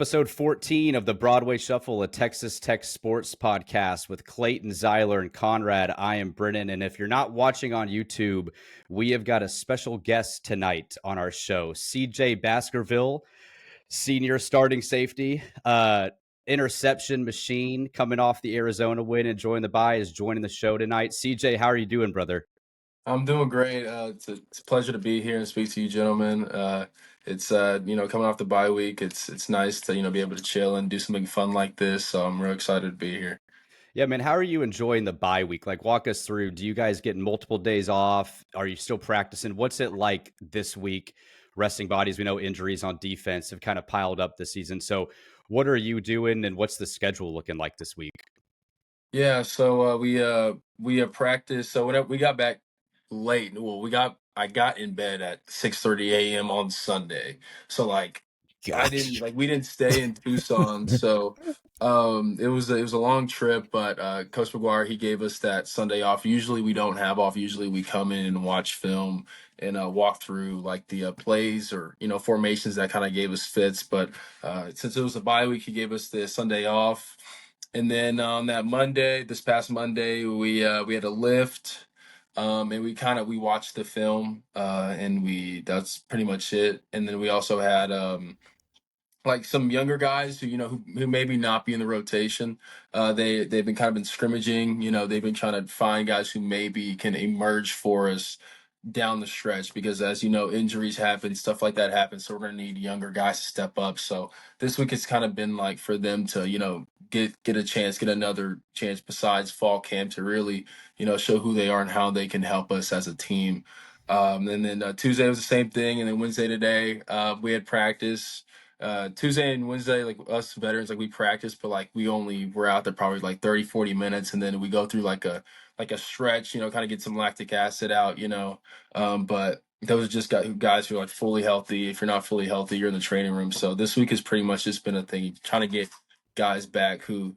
episode 14 of the Broadway Shuffle, a Texas Tech sports podcast with Clayton, Zyler, and Conrad. I am Brennan, and if you're not watching on YouTube, we have got a special guest tonight on our show, CJ Baskerville, senior starting safety, interception machine, coming off the Arizona win and joining the bye, is joining the show tonight. CJ, how are you doing, brother? I'm doing great. It's a pleasure to be here and speak to you, gentlemen. It's coming off the bye week. It's nice to be able to chill and do something fun like this. So I'm real excited to be here. Yeah, man, how are you enjoying the bye week? Like, walk us through. Do you guys get multiple days off? Are you still practicing? What's it like this week? Resting bodies. We know injuries on defense have kind of piled up this season. So, what are you doing, and what's the schedule looking like this week? Yeah. So we have practiced. So whenever we got back late, well, I got in bed at 6:30 a.m. on Sunday. So we didn't stay in Tucson. So it was a long trip, but Coach Maguire, he gave us that Sunday off. Usually we don't have off. Usually we come in and watch film and walk through like the plays or formations that kind of gave us fits. But since it was a bye week, he gave us the Sunday off. And then on that Monday, this past Monday, we had a lift, and we watched the film, and that's pretty much it. And then we also had like some younger guys who maybe not be in the rotation. They've been kind of been scrimmaging. They've been trying to find guys who maybe can emerge for us down the stretch, because as you know, injuries happen, stuff like that happens. So we're gonna need younger guys to step up. So this week it's kind of been like for them to get a chance, get another chance besides fall camp to really show who they are and how they can help us as a team. And then Tuesday was the same thing, and then Wednesday today we had practice. Tuesday and Wednesday, like us veterans, like we practice, but like we're out there probably like 30-40 minutes, and then we go through like a stretch, kind of get some lactic acid out, but those are just guys who are like fully healthy. If you're not fully healthy, you're in the training room. So this week has pretty much just been a thing, trying to get guys back who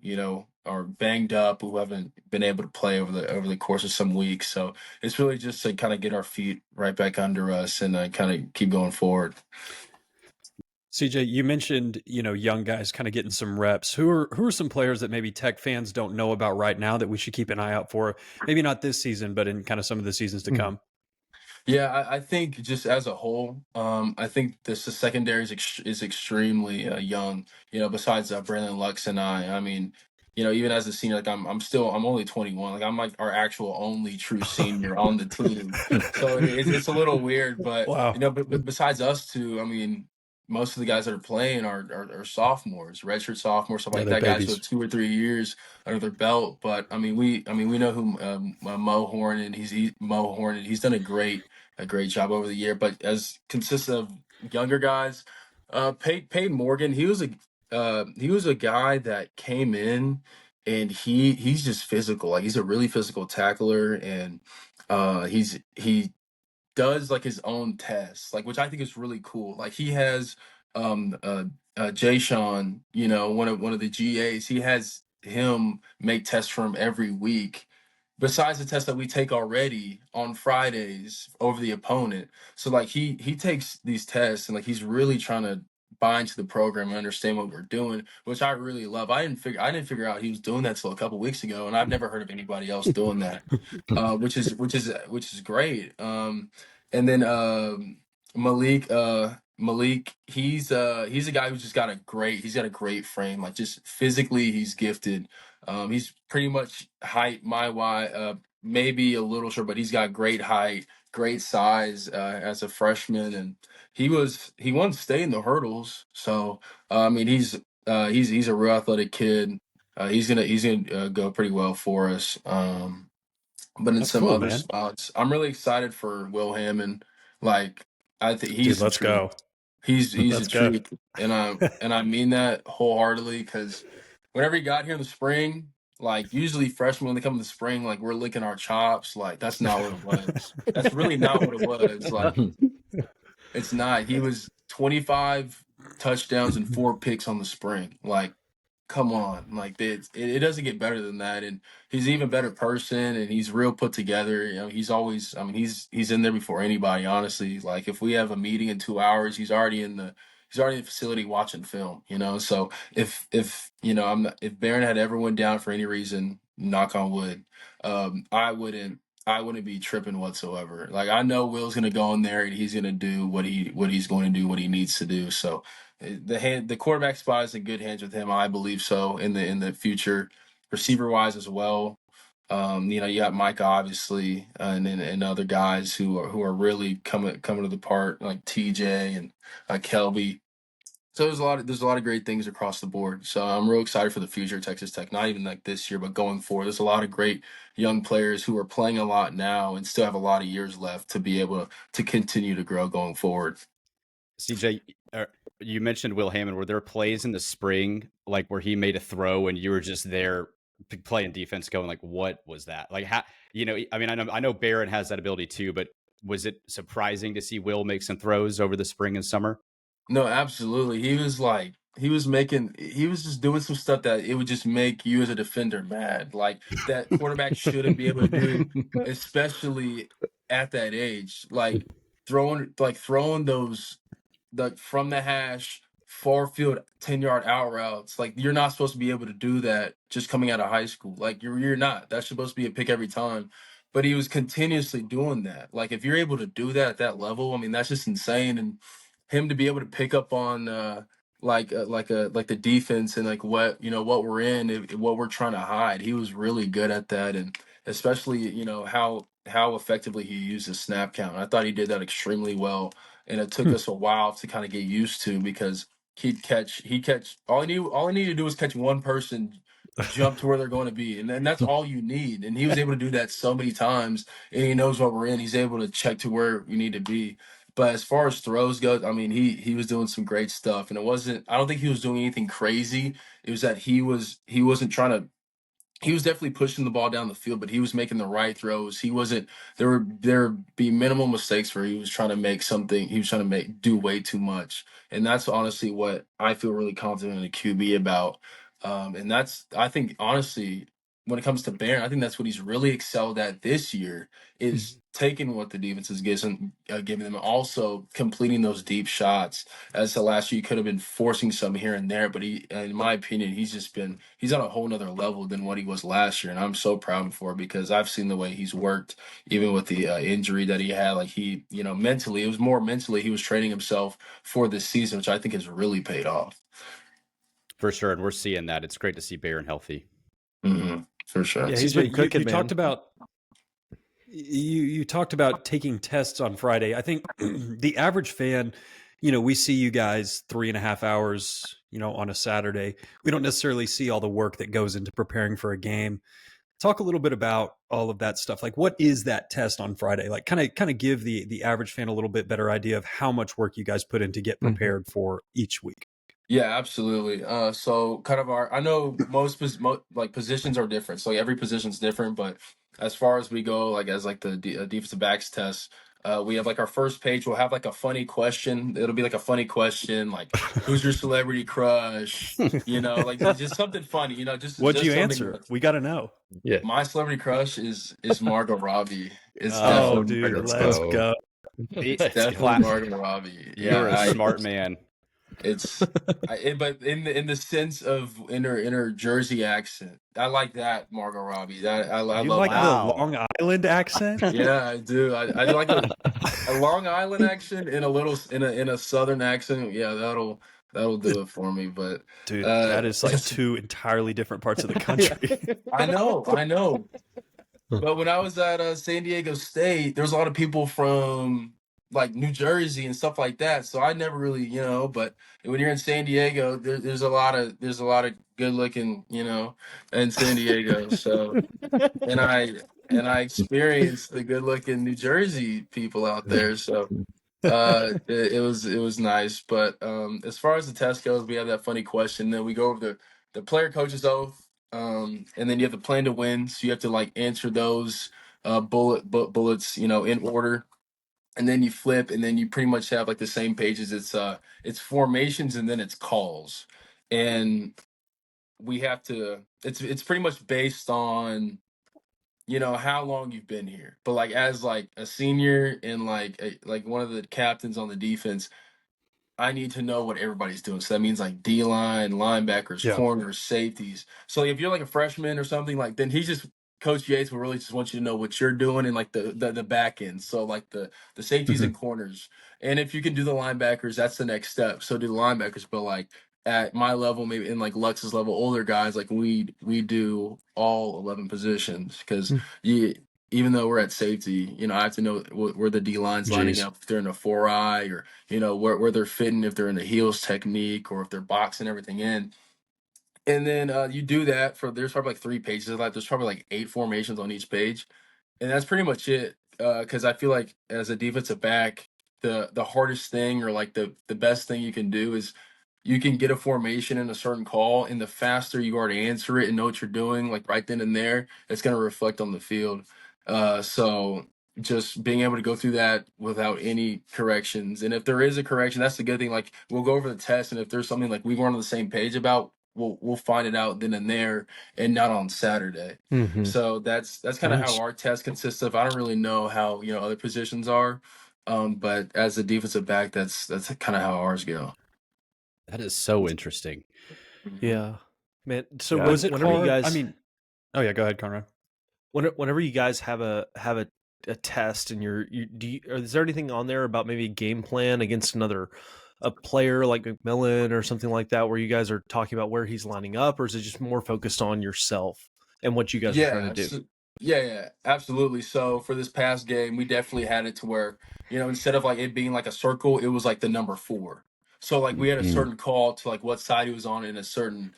are banged up, who haven't been able to play over the course of some weeks. So it's really just to kind of get our feet right back under us and kind of keep going forward. CJ, you mentioned, young guys kind of getting some reps. Who are some players that maybe Tech fans don't know about right now that we should keep an eye out for? Maybe not this season, but in kind of some of the seasons to come. Yeah, I think just as a whole, I think the secondary is extremely young. Besides Brandon Lux and I mean, even as a senior, like I'm only 21. Like I'm like our actual only true senior on the team. So it's a little weird, but Wow. but besides us two, I mean, most of the guys that are playing are sophomores, redshirt sophomores, stuff like that. Guys with 2 or 3 years under their belt. But I mean, we know who Mo Horn, Mo Horn, and he's done a great job over the year. But as consists of younger guys, Peyton Morgan, he was a guy that came in, and he's just physical. Like he's a really physical tackler, and he does like his own tests, like, which I think is really cool. Like he has Jay Sean, one of the GAs, he has him make tests for him every week, besides the tests that we take already on Fridays over the opponent. So like he takes these tests, and like he's really trying to buy into the program and understand what we're doing, which I really love. I didn't figure out he was doing that till a couple weeks ago, and I've never heard of anybody else doing that, which is great. And then Malik, he's a guy who's just got he's got a great frame. Like just physically, he's gifted. He's pretty much height my wide, maybe a little short, but he's got great height, great size as a freshman, and he wanted to stay in the hurdles. So I mean, he's a real athletic kid. He's gonna go pretty well for us. But in That's some cool, other man. spots, I'm really excited for Will Hammond. Like I think he's Dude, let's go. He's Let's a go. treat, and I mean that wholeheartedly, because whenever he got here in the spring, like usually freshmen when they come in the spring, like we're licking our chops. Like that's not what it was. That's really not what it was. Like it's not. He was 25 touchdowns and 4 picks on the spring. Like come on, like it doesn't get better than that. And he's an even better person, and he's real put together. He's always, I mean, he's in there before anybody, honestly. Like if we have a meeting in 2 hours, he's already in in the facility watching film, So if if Barron had ever went down for any reason, knock on wood, I wouldn't be tripping whatsoever. Like, I know Will's gonna go in there and he's gonna do what he's going to do, what he needs to do. So the quarterback spot is in good hands with him. I believe so in the future, receiver wise as well. You got Micah obviously, and other guys who are really coming to the part, like TJ and Kelby. So there's a lot of great things across the board. So I'm real excited for the future of Texas Tech. Not even like this year, but going forward. There's a lot of great young players who are playing a lot now and still have a lot of years left to be able to continue to grow going forward. CJ, you mentioned Will Hammond. Were there plays in the spring like where he made a throw and you were just there playing defense, going like, "What was that?" Like, how? I mean, I know Barron has that ability too, but was it surprising to see Will make some throws over the spring and summer? No, absolutely. He was just doing some stuff that it would just make you as a defender mad. Like, that quarterback shouldn't be able to do, especially at that age. Like, throwing those, like, from the hash, far field 10-yard out routes. Like, you're not supposed to be able to do that just coming out of high school. Like, you're not. That's supposed to be a pick every time. But he was continuously doing that. Like, if you're able to do that at that level, I mean, that's just insane. And him to be able to pick up on like the defense and like what we're in, what we're trying to hide. He was really good at that, and especially how effectively he used his snap count. I thought he did that extremely well, and it took us a while to kind of get used to, because he'd catch all he needed to do was catch one person, jump to where they're going to be, and then that's all you need. And he was able to do that so many times, and he knows what we're in. He's able to check to where we need to be. But as far as throws go, I mean, he was doing some great stuff, and I don't think he was doing anything crazy. It was that he wasn't trying to. He was definitely pushing the ball down the field, but he was making the right throws. He wasn't. There would be minimal mistakes where he was trying to make something. He was trying to do way too much, and that's honestly what I feel really confident in a QB about. And that's, I think, honestly, when it comes to Barron, I think that's what he's really excelled at this year, is taking what the defense is giving them, also completing those deep shots. As the last year, he could have been forcing some here and there, but in my opinion, he's on a whole nother level than what he was last year, and I'm so proud of him for it, because I've seen the way he's worked, even with the injury that he had. Like, mentally, it was more mentally, he was training himself for this season, which I think has really paid off. For sure, and we're seeing that. It's great to see Barron healthy. Mm-hmm. For sure. Yeah, he's been cooking, you man. You talked about taking tests on Friday. I think the average fan, we see you guys 3.5 hours, on a Saturday. We don't necessarily see all the work that goes into preparing for a game. Talk a little bit about all of that stuff. Like, what is that test on Friday? Like, kind of give the average fan a little bit better idea of how much work you guys put in to get prepared for each week. Yeah, absolutely. So kind of I know most like positions are different, so every position's different. But as far as we go, like as like the defensive backs test, we have like our first page. We'll have like a funny question. It'll be like a funny question, like, who's your celebrity crush? Like, just something funny. What'd just you something answer? We got to know. Yeah. My celebrity crush is Margot Robbie. It's Oh, definitely dude, Let's let's go. go. definitely Margot Robbie. You're Yeah, a smart man. But in the sense of in her Jersey accent, I like that Margot Robbie. That I You love like that. the Long Island accent? Yeah, I do. I like a Long Island accent and a Southern accent. Yeah, that'll do it for me. But Dude, that is like two entirely different parts of the country. I know. But when I was at San Diego State, there's a lot of people from like New Jersey and stuff like that. So I never really, But when you're in San Diego, there's a lot of good looking, in San Diego. So and I experienced the good looking New Jersey people out there. So it was nice. But as far as the test goes, we have that funny question. Then we go over the player coach's oath. And then you have the plan to win. So you have to like answer those bullets, in order. And then you flip, and then you pretty much have like the same pages. It's formations, and then it's calls. And we have to it's pretty much based on how long you've been here. But like as like a senior and like one of the captains on the defense, I need to know what everybody's doing. So that means like D-line, linebackers, Yeah. corners, safeties. So if you're like a freshman or something, like then Coach Yates will really just want you to know what you're doing in like the back end. So like the safeties Mhm. and corners. And if you can do the linebackers, that's the next step. So do the linebackers, but like at my level, maybe in like Lux's level, older guys, like we do all 11 positions because Hmm. you even though we're at safety, I have to know where the D line's lining Jeez. up, if they're in a 4-eye or, where they're fitting, if they're in the heels technique or if they're boxing everything in. And then you do that there's probably like 3 pages of that. There's probably like 8 formations on each page. And that's pretty much it. Because I feel like as a defensive back, the hardest thing or like the best thing you can do is you can get a formation in a certain call, and the faster you are to answer it and know what you're doing, like right then and there, it's going to reflect on the field. So just being able to go through that without any corrections, and if there is a correction, that's the good thing. Like we'll go over the test, and if there's something like we weren't on the same page about, we'll find it out then and there, and not on Saturday. Mm-hmm. So that's kind of how Nice. our test consists of. I don't really know how other positions are, but as a defensive back, that's kind of how ours go. That is so interesting. Yeah, man. So Was it whenever hard? you guys, I mean, oh yeah, go ahead, Conrad. whenever you guys have a test and is there anything on there about maybe a game plan against a player like McMillan or something like that, where you guys are talking about where he's lining up, or is it just more focused on yourself and what you guys are trying Yeah, to do? yeah, absolutely. So for this past game, we definitely had it to where, instead of like it being like a circle, it was like the number 4. So like we had a Mhm. certain call to like what side he was on in a certain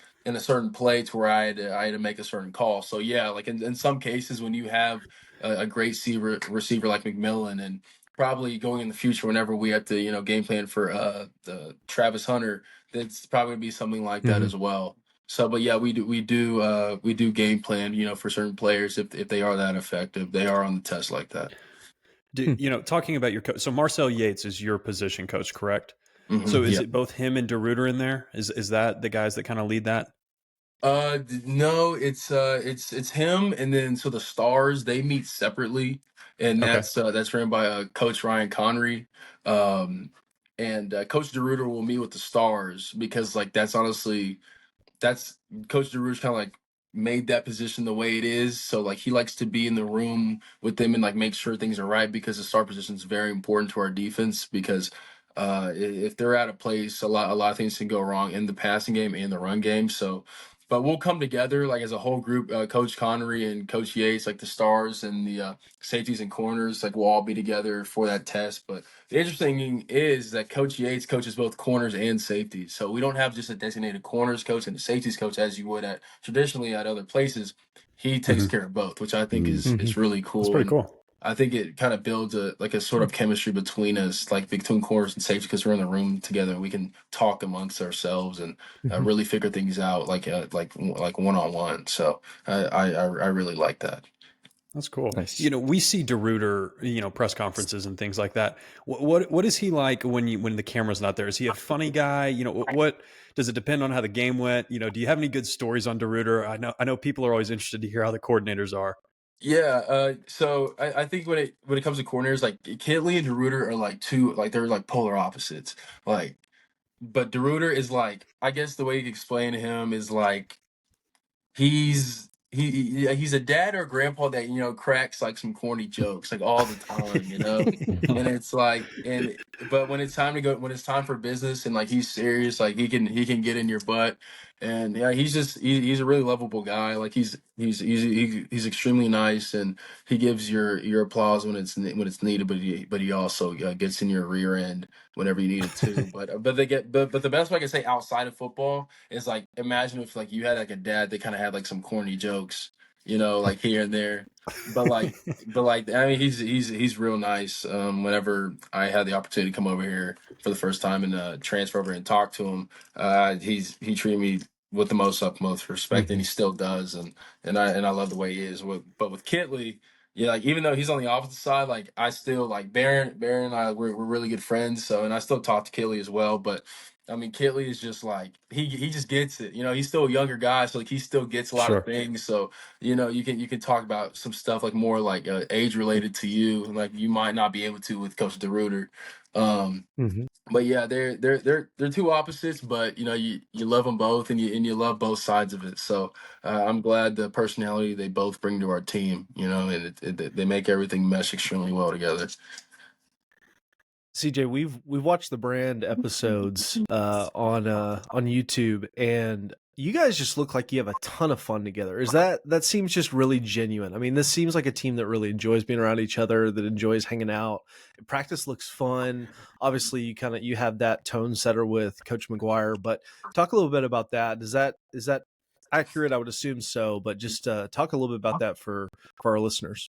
play to where I had to make a certain call. So yeah, like in some cases when you have a great receiver like McMillan, and probably going in the future whenever we have to game plan for the Travis Hunter, that's probably gonna be something like that Mhm. as well. So, but yeah, we do game plan, for certain players if they are that effective, they are on the test like that. Do, talking about your coach, so Marcel Yates is your position coach, correct? So is Yeah. it both him and DeRuiter in there? Is that the guys that kind of lead that? No, it's him, and then so the stars they meet separately, and Okay. that's ran by Coach Ryan Connery, um, and Coach DeRuiter will meet with the stars because like that's Coach DeRuge kind of like made that position the way it is. So like he likes to be in the room with them and like make sure things are right because the star position is very important to our defense because if they're out of place, a lot of things can go wrong in the passing game and the run game. So. But we'll come together like as a whole group. Coach Connery and Coach Yates, like the stars and the safeties and corners, like we'll all be together for that test. But the interesting thing is that Coach Yates coaches both corners and safeties. So we don't have just a designated corners coach and a safeties coach as you would at traditionally at other places. He takes Mhm. care of both, which I think Mm. is really That's cool. pretty And cool. I think it kind of builds a sort of chemistry between us, like between corners and safety, because we're in the room together and we can talk amongst ourselves and really figure things out like one on one. So I really like that. That's cool. Nice. We see DeRuiter, press conferences and things like that. What is he like when the camera's not there? Is he a funny guy? What does it depend on how the game went? Do you have any good stories on DeRuiter? I know people are always interested to hear how the coordinators are. Yeah, so I think when it comes to corners, like Kitley and DeRuiter are like they're like polar opposites. Like, but DeRuiter is like I guess the way you can explain him is like he's a dad or a grandpa that cracks like some corny jokes like all the time. And it's like but when it's time for business and like he's serious, like he can get in your butt. And yeah, he's a really lovable guy. Like he's extremely nice, and he gives your applause when it's needed, but he also gets in your rear end whenever you need it to. But the best way I can say outside of football is like imagine if like you had like a dad that kind of had like some corny jokes, like here and there. But like I mean he's real nice. Whenever I had the opportunity to come over here for the first time and transfer over and talk to him, he treated me with the utmost respect, and he still does, and I love the way he is. But with Kitley, yeah, like even though he's on the opposite side, like I still like Baron and I we're really good friends. So and I still talk to Kitley as well, but I mean, Kitley is just like he just gets it. You know, he's still a younger guy, so like he still gets a lot of Sure. things. So you know, you can talk about some stuff like more like age related to you, like you might not be able to with Coach DeRuiter. Mhm. But yeah, they're two opposites, but you know, you love them both, and you love both sides of it. So I'm glad the personality they both bring to our team, you know, and they make everything mesh extremely well together. CJ, we've watched the brand episodes on YouTube, and you guys just look like you have a ton of fun together. Is that seems just really genuine? I mean, this seems like a team that really enjoys being around each other, that enjoys hanging out. Practice looks fun. Obviously, you have that tone setter with Coach Maguire, but talk a little bit about that. Is that accurate? I would assume so, but just talk a little bit about that for our listeners.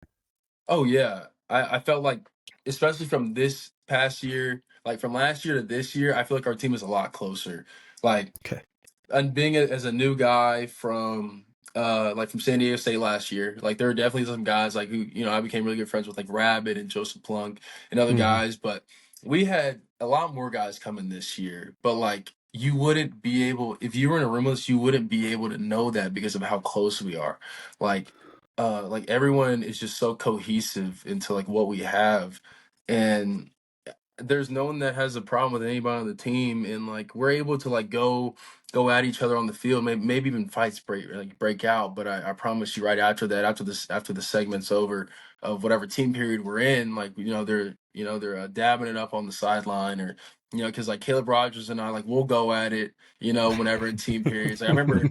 Oh yeah, I felt like, especially from this past year, like from last year to this year, I feel like our team is a lot closer. Like, Okay. and being as a new guy from like from San Diego State last year, like there are definitely some guys like who, you know, I became really good friends with, like Rabbit and Joseph Plunk and other Mhm. guys, but we had a lot more guys coming this year. But like you wouldn't be able, if you were in a room with us, you wouldn't be able to know that because of how close we are. Like like everyone is just so cohesive into like what we have. And there's no one that has a problem with anybody on the team, and like we're able to like go at each other on the field, maybe even fights break out. But I promise you, right after that, after the segment's over of whatever team period we're in, like they're dabbing it up on the sideline, or you know, because like Caleb Rogers and I, like we'll go at it, you know, whenever in team periods. Like I remember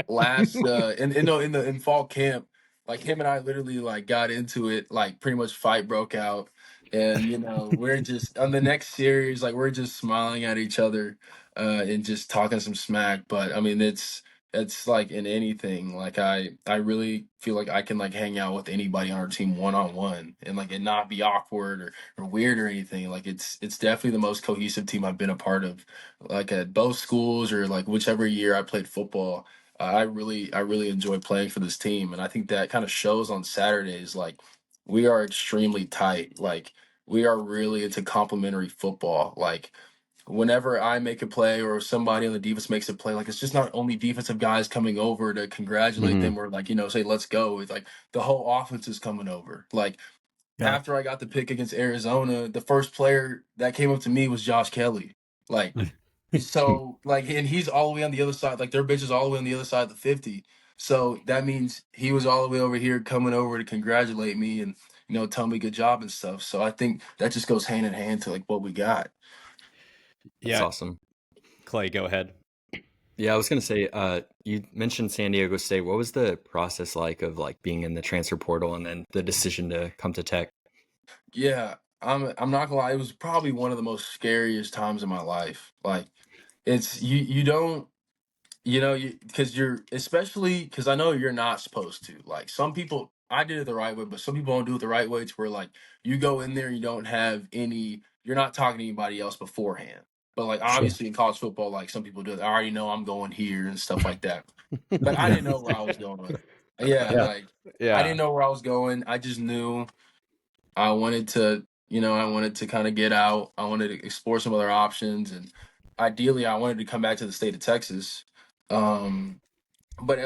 last in fall camp, like him and I literally like got into it, like pretty much fight broke out. And you know, we're just on the next series, like we're just smiling at each other and just talking some smack. But I mean, it's like in anything, like I really feel like I can like hang out with anybody on our team one on one and like it not be awkward or weird or anything. Like it's definitely the most cohesive team I've been a part of, like at both schools or like whichever year I played football. I really enjoy playing for this team, and I think that kind of shows on Saturdays. Like we are extremely tight. Like we are really into complementary football. Like whenever I make a play or somebody on the defense makes a play, like it's just not only defensive guys coming over to congratulate Mhm. them or like, you know, say let's go. It's like the whole offense is coming over. Like Yeah. after I got the pick against Arizona, the first player that came up to me was Josh Kelly. Like so like, and he's all the way on the other side. Like their bitch is all the way on the other side of the 50. So that means he was all the way over here coming over to congratulate me and, you know, tell me good job and stuff. So I think that just goes hand in hand to like what we got. That's Yeah, awesome. Clay, go ahead. Yeah, I was gonna say, you mentioned San Diego State. What was the process like of like being in the transfer portal and then the decision to come to Tech? Yeah, I'm not gonna lie, it was probably one of the most scariest times in my life. Like it's you don't, you know, because you're, especially because I know you're not supposed to. Like some people, I did it the right way, but some people don't do it the right way. To where like you go in there, you don't have any, you're not talking to anybody else beforehand. But like Sure. obviously in college football, like some people do it. I already know I'm going here and stuff like that. But I Yeah. didn't know where I was going. Yeah, Yeah. like I Yeah. didn't know where I was going. I just knew I wanted to, you know, I wanted to kind of get out. I wanted to explore some other options, and ideally, I wanted to come back to the state of Texas. Um, but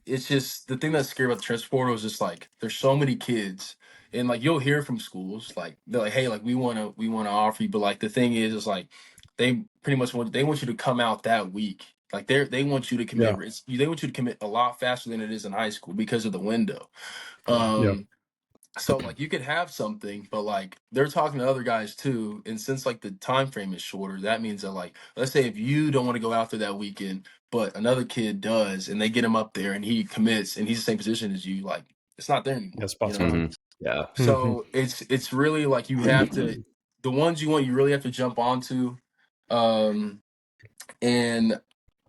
it's just the thing that's scary about the transfer portal is just like there's so many kids, and like you'll hear from schools like they're like, hey, like we wanna offer you, but like the thing is like they pretty much want you to come out that week. Like they want you to Yeah. commit. They want you to commit a lot faster than it is in high school because of the window. Yeah. Um, so like you could have something, but like they're talking to other guys too. And since like the time frame is shorter, that means that like let's say if you don't want to go out there that weekend, but another kid does, and they get him up there and he commits and he's the same position as you, like it's not there anymore. Yeah. You Spots know? open. Hmm. Yeah. Mhm. So it's really like you have to, the ones you want, you really have to jump onto. Um and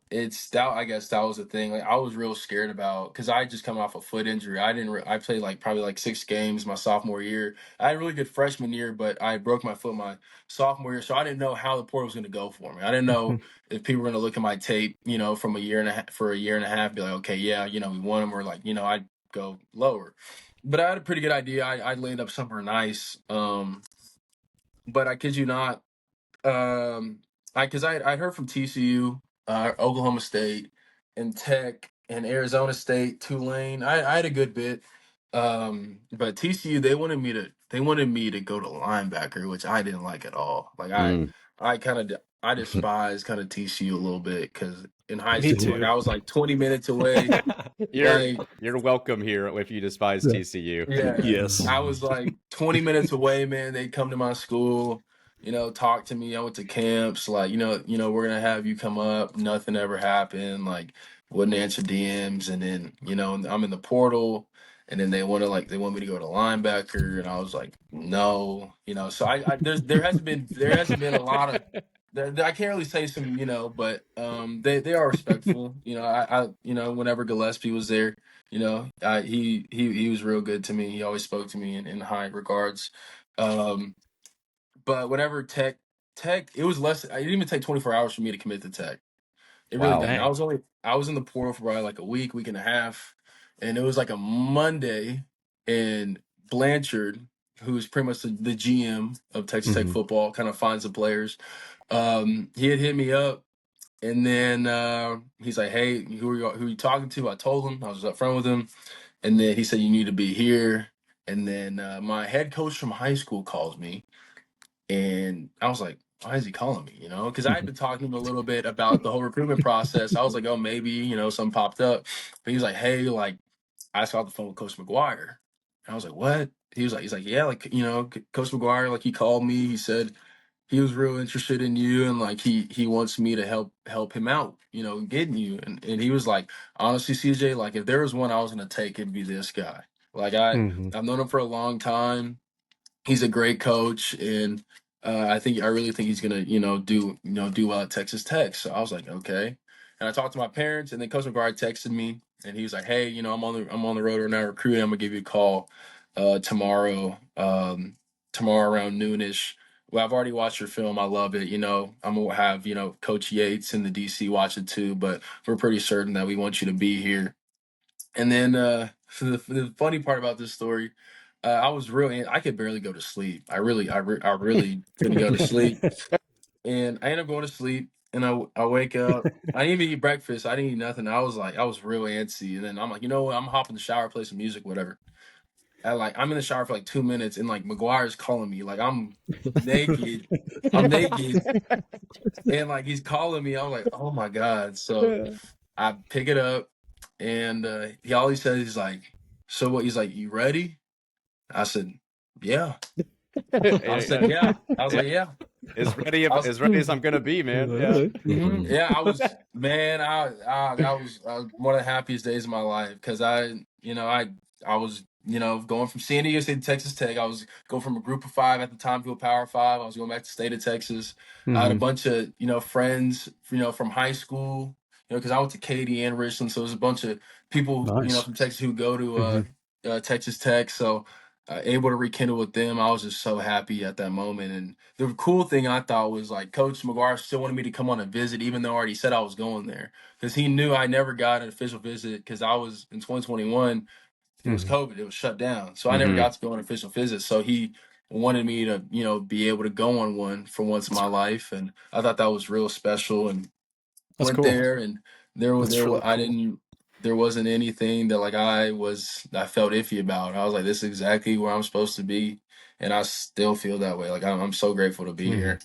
it's that, I guess that was the thing. Like I was real scared about because I just come off a foot injury. I didn't. I played like probably like 6 games my sophomore year. I had a really good freshman year, but I broke my foot my sophomore year, so I didn't know how the portal was going to go for me. I didn't know if people were going to look at my tape, you know, from a year and a half, be like, okay, yeah, you know, we won them, or like, you know, I'd go lower. But I had a pretty good idea. I laid up somewhere nice. But I kid you not, um, because I heard from TCU, Oklahoma State, and Tech, and Arizona State, Tulane. I had a good bit, but TCU they wanted me to go to linebacker, which I didn't like at all. Like I despise kind of TCU a little bit because in high Me school, like too. I was like 20 minutes away. Like You're welcome here if you despise TCU. yeah, Yes. I was like 20 minutes away, man. They'd come to my school, talk to me. I went to camps, like, we're gonna have you come up. Nothing ever happened. Like, wouldn't answer DMs, and then, I'm in the portal, and then they want me to go to linebacker, and I was like, no, So there hasn't been a lot of. I can't really say some, but they are respectful. Whenever Gillespie was there. He was real good to me. He always spoke to me in high regards. But whenever Tech, it was less. It didn't even take 24 hours for me to commit to Tech. It really Wow. didn't. Dang. I was in the portal for probably like a week and a half, and it was like a Monday, and Blanchard, who's pretty much the GM of Texas Tech Mhm. football, kind of finds the players. He had hit me up. And then he's like, "Hey, who are you talking to?" I told him. I was up front with him. And then he said, "You need to be here." And then my head coach from high school calls me, and I was like, "Why is he calling me?" Because I had been talking to him a little bit about the whole recruitment process. I was like, "Oh, maybe something popped up." But he was like, "Hey, like I just got off the phone with Coach Maguire." And I was like, "What?" He's like, "Yeah, like Coach Maguire, like he called me. He said he was real interested in you, and like he wants me to help him out, getting you." And he was like, "Honestly, CJ, like if there was one I was gonna take, it'd be this guy. Like Mhm. I've known him for a long time. He's a great coach, and I really think he's gonna do well at Texas Tech." So I was like, okay. And I talked to my parents, and then Coach McGuire texted me, and he was like, "Hey, I'm on the road right now recruiting. I'm gonna give you a call tomorrow, tomorrow around noonish. Well, I've already watched your film. I love it. I'm gonna have Coach Yates and the DC watch it too, but we're pretty certain that we want you to be here." And then the funny part about this story, I could barely go to sleep. I really couldn't go to sleep. And I ended up going to sleep, and I wake up. I didn't even eat breakfast. I didn't eat nothing. I was real antsy. And then I'm like, you know what? I'm gonna hop in the shower, play some music, whatever. I'm in the shower for like 2 minutes, and like Maguire's calling me. Like I'm naked. I'm naked. And like he's calling me. I'm like, oh my God. So I pick it up, and he always says, he's like, "So what?" He's like, "You ready?" I said, "Yeah." I said, "Yeah." I was like, "Yeah." As ready was- as ready as I'm gonna be, man. Yeah. Yeah, I was, man. That was one of the happiest days of my life because I was going from San Diego State to Texas Tech. I was going from a group of 5 at the time to a Power 5. I was going back to the state of Texas. I had a Mhm. bunch of friends from high school. Because I went to Katy and Richland, so there's a bunch of people Nice. from Texas who go to Texas Tech. So able to rekindle with them. I was just so happy at that moment. And the cool thing I thought was like Coach McGuire still wanted me to come on a visit, even though I already said I was going there, because he knew I never got an official visit because I was in 2021. It was Mhm. COVID. It was shut down, so I never got to go on an official visit. So he wanted me to be able to go on one for once in my life, and I thought that was real special. And That's went cool. there, and That's really I cool. didn't there wasn't anything that like I felt iffy about. I was like, this is exactly where I'm supposed to be, and I still feel that way. Like I'm so grateful to be Mhm. here.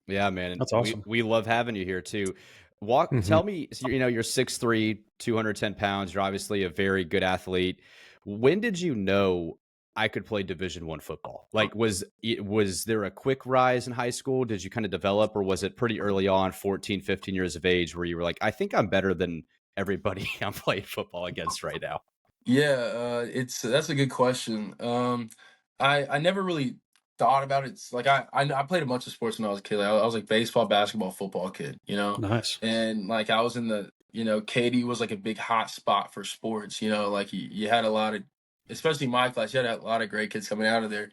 Yeah, man. And That's awesome. we love having you here too. Mhm. Tell me, so you're 6'3", 210 pounds. You're obviously a very good athlete. When did you know I could play Division I football? Like, was there a quick rise in high school? Did you kind of develop, or was it pretty early on, 14, 15 years of age, where you were like, I think I'm better than everybody I'm playing football against right now? Yeah, that's a good question. I never really thought about it. It's like I played a bunch of sports when I was a kid. Like, I was like baseball, basketball, football kid, Nice. and like I was in the Katy was like a big hot spot for sports. Like you had a lot of, especially my class, you had a lot of great kids coming out of there.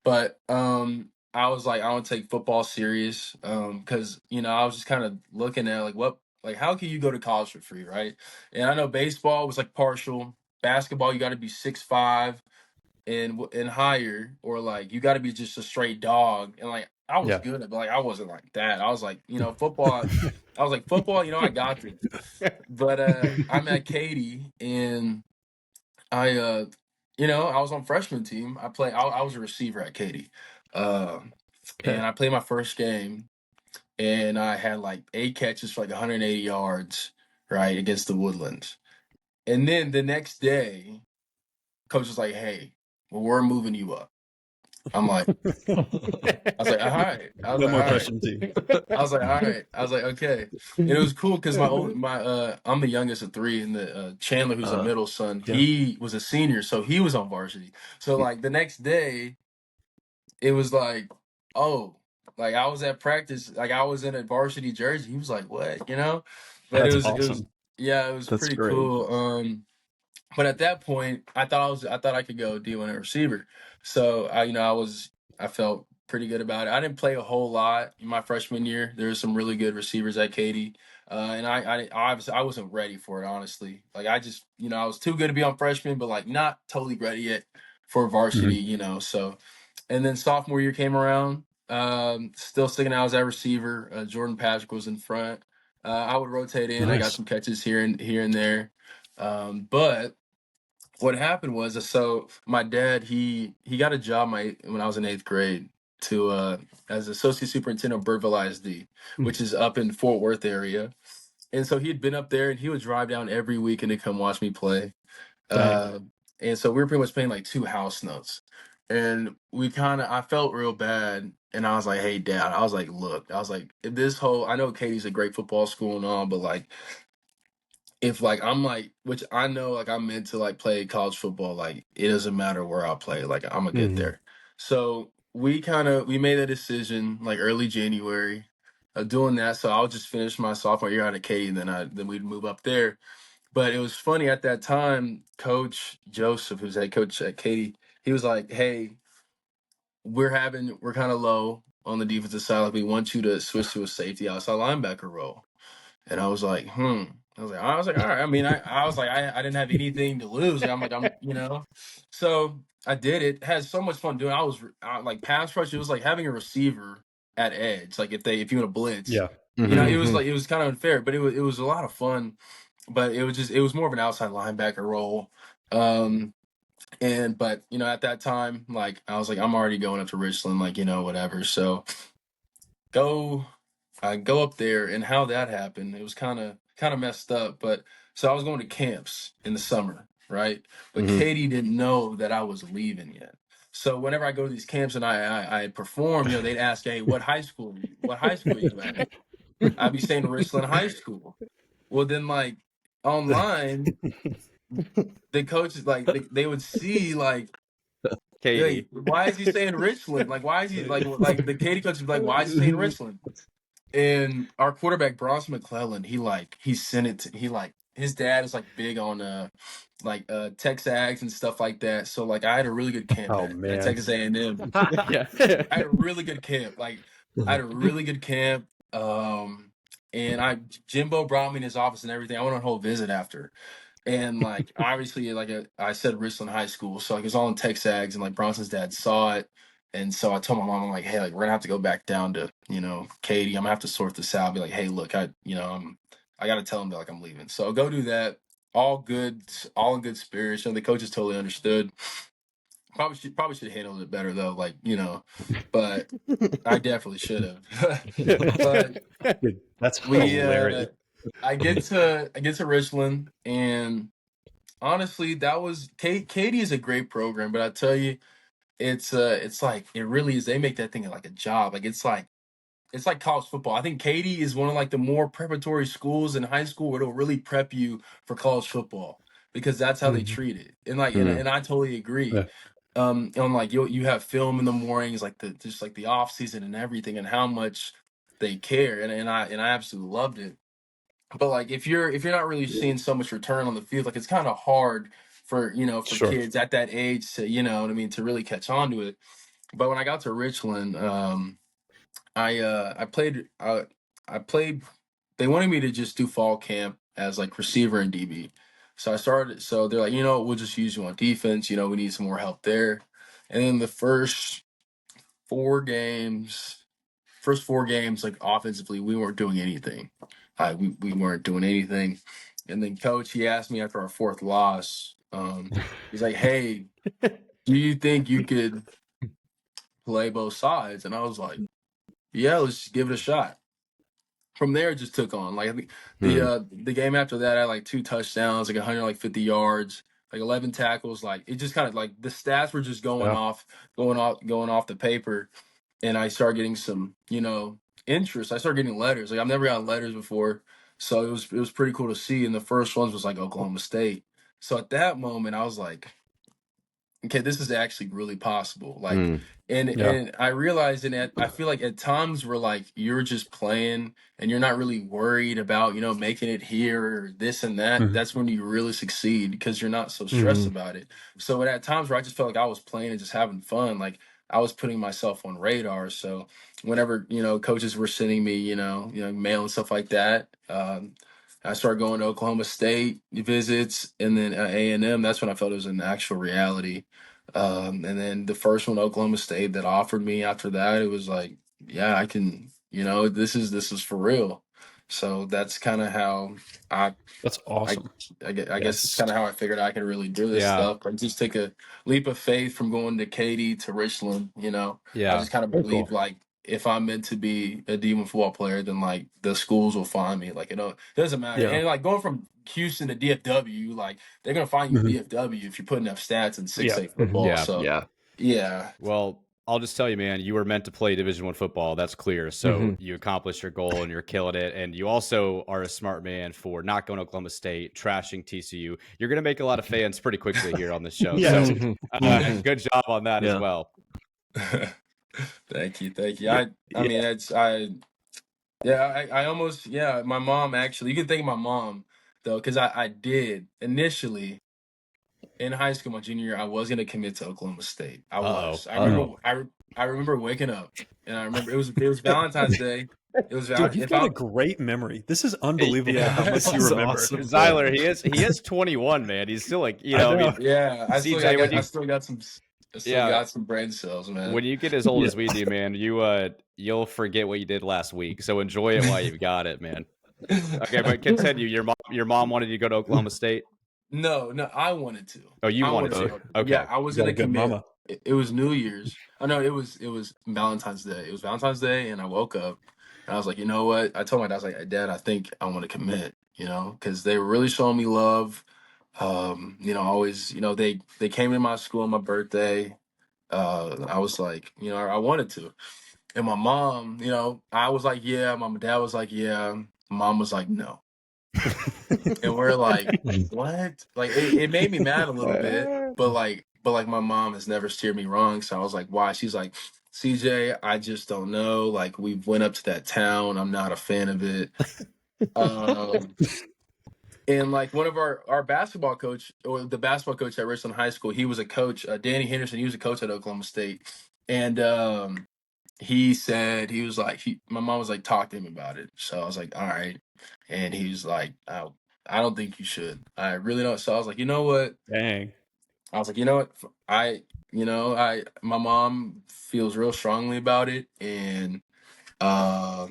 But I was like, I want to take football serious because I was just kind of looking at like how can you go to college for free, right? And I know baseball was like partial. Basketball, you got to be 6'5" and higher, or like you got to be just a straight dog. And like I was Yeah. good at, but like I wasn't like that. I was like, football. I was like football. I got this. But I'm at Katy, and I I was on freshman team. I was a receiver at Katy, Okay. and I played my first game, and I had like 8 catches for like 180 yards, right, against the Woodlands. And then the next day, coach was like, "Hey, well, we're moving you up." I'm like, I was like, "All right." I was No like, more "All right." freshman team. I was like, "All right." I was like, "Okay." And it was cool because I'm the youngest of three, and the Chandler, who's a middle son, Yeah. he was a senior, so he was on varsity. So like the next day, it was like, oh, like I was at practice, like I was in a varsity jersey. He was like, "What?" But That's it was awesome. yeah, it was That's pretty great. cool. But at that point, I thought I could go D1 at receiver. So I felt pretty good about it. I didn't play a whole lot in my freshman year. There were some really good receivers at Katy, and I obviously I wasn't ready for it, honestly. Like I just I was too good to be on freshman, but like not totally ready yet for varsity. So and then sophomore year came around. Still sticking out as that receiver. Jordan Patrick was in front. I would rotate in. I got Nice. some catches here and there. But what happened was, so my dad, he got a job when I was in 8th grade to as associate superintendent of Birdville ISD, which is up in Fort Worth area. And so he had been up there, and he would drive down every weekend to come watch me play. Dang. And so we were pretty much paying like 2 house notes. And I felt real bad. And I was like, "Hey, Dad," I was like, "Look," I was like, I know Katie's a great football school and all, but like, if like I'm like, which I know like I'm meant to like play college football, like it doesn't matter where I play, like I'm gonna get there. So we made a decision like early January of doing that. So I'll just finish my sophomore year out at Katy, and then we'd move up there. But it was funny at that time, Coach Joseph, who's head coach at Katy, he was like, "Hey, we're kind of low on the defensive side. Like we want you to switch to a safety outside linebacker role." And I was like, all right. I mean, I was like, I didn't have anything to lose. Like, I'm like, So I did it. Had so much fun doing it. Like pass rush. It was like having a receiver at edge. Like if you want to blitz, Yeah. it was like, it was kind of unfair, but it was a lot of fun. But it was more of an outside linebacker role. But at that time, like I was like, I'm already going up to Richland, like, whatever. So I go up there, and how that happened, it was kind of messed up. But so I was going to camps in the summer, right? But Katy didn't know that I was leaving yet. So whenever I go to these camps and I perform, they'd ask, "Hey, what high school are you at?" I'd be saying Richland High School. Well, then like online, the coaches like they would see like, Katy. "Hey, why is he saying Richland? Like, why is he like the Katy coach would be like, why is he saying Richland?" And our quarterback Bronson McClellan, he sent it to his dad is like big on Texags and stuff like that. So like I had a really good camp Oh at man. Texas A&M. Yeah. I had a really good camp. And Jimbo brought me in his office and everything. I went on a whole visit after. And like obviously, like I said, Richland High School, so like it was all in Texags, and like Bronson's dad saw it, and so I told my mom, I'm like, "Hey, like we're gonna have to go back down to Katy. I'm gonna have to sort this out. Be like, hey, look, I gotta tell him that like I'm leaving. So I'll go do that. All good, all in good spirits. The coaches totally understood. Probably should have handled it better though, like but I definitely should have. But That's we hilarious. I get to Richland, and honestly, that was Katy is a great program, but I tell you, it's like it really is. They make that thing like a job. Like it's like college football. I think Katy is one of like the more preparatory schools in high school where it'll really prep you for college football because that's how they treat it. And like and I totally agree. Yeah. And like you have film in the mornings, like the off season and everything, and how much they care. And I absolutely loved it. But like if you're not really seeing so much return on the field, like it's kind of hard for Sure. kids at that age to what I mean, to really catch on to it. But when I got to Richland, I played. They wanted me to just do fall camp as like receiver and DB. So I started. So they're like, we'll just use you on defense. We need some more help there. And then the first 4 games, first 4 games, like offensively, we weren't doing anything. We weren't doing anything. And then coach, he asked me after our 4th loss, he's like, "Hey, do you think you could play both sides?" And I was like, "Yeah, let's just give it a shot." From there, it just took on. Like I think the game after that, I had like 2 touchdowns, like 150 yards, like 11 tackles. Like it just kind of like the stats were just going off the paper, and I started getting some, interest. I started getting letters. Like I've never gotten letters before, so it was pretty cool to see. And the first ones was like Oklahoma State. So at that moment, I was like, okay, this is actually really possible. Like, and I realized, and I feel like at times where like you're just playing and you're not really worried about, making it here or this and that. That's when you really succeed because you're not so stressed about it. So at times where I just felt like I was playing and just having fun, like I was putting myself on radar. So whenever, coaches were sending me, mail and stuff like that, I started going to Oklahoma State visits, and then A&M. That's when I felt it was an actual reality. And then the first one, Oklahoma State, that offered me after that, it was like, yeah, I can. This is for real. So that's kind of how That's awesome. I guess it's kind of how I figured I could really do this stuff. I just take a leap of faith from going to Katy to Richland. I just kind of believe like if I'm meant to be a D1 football player, then like the schools will find me. Like it doesn't matter. And like going from Houston to DFW, like they're gonna find you in DFW if you put enough stats in 6A football. Yeah. Well, I'll just tell you, man, you were meant to play Division I football. That's clear. So you accomplished your goal and you're killing it. And you also are a smart man for not going to Oklahoma State, trashing TCU. You're going to make a lot of fans pretty quickly here on this show. So good job on that as well. Thank you. I mean, I almost, my mom actually, you can thank my mom though, because I did initially in high school, my junior year, I was going to commit to Oklahoma State. I was. I remember waking up, and I remember it was Valentine's Day. It was Dude, you've got a great memory. This is unbelievable how much you remember. Awesome. Zyler, he is 21, man. He's still like, I still got some brain cells, man. When you get as old as we do, man, you'll forget what you did last week. So enjoy it while you've got it, man. Okay, but continue. Your mom wanted you to go to Oklahoma State? No, I wanted to. Oh, you wanted to? Okay. Yeah, I was going to commit. It was New Year's. Oh, no, it was Valentine's Day. It was Valentine's Day, and I woke up, and I was like, you know what? I told my dad, I was like, Dad, I think I want to commit, because they were really showing me love. Always, they came to my school on my birthday. I was like, I wanted to. And my mom, I was like, yeah. My dad was like, yeah. Mom was like, no. And we're like, what? Like it made me mad a little bit, but like my mom has never steered me wrong. So I was like, why? She's like, CJ, I just don't know. Like we went up to that town. I'm not a fan of it. And like one of our basketball coach, or the basketball coach at Richland High School, he was a coach, Danny Henderson. He was a coach at Oklahoma State. And he said, he was like, my mom was like, talk to him about it. So I was like, all right. And he's like, I don't think you should. I really don't. So I was like, you know what? Dang. I was like, you know what? My mom feels real strongly about it. And I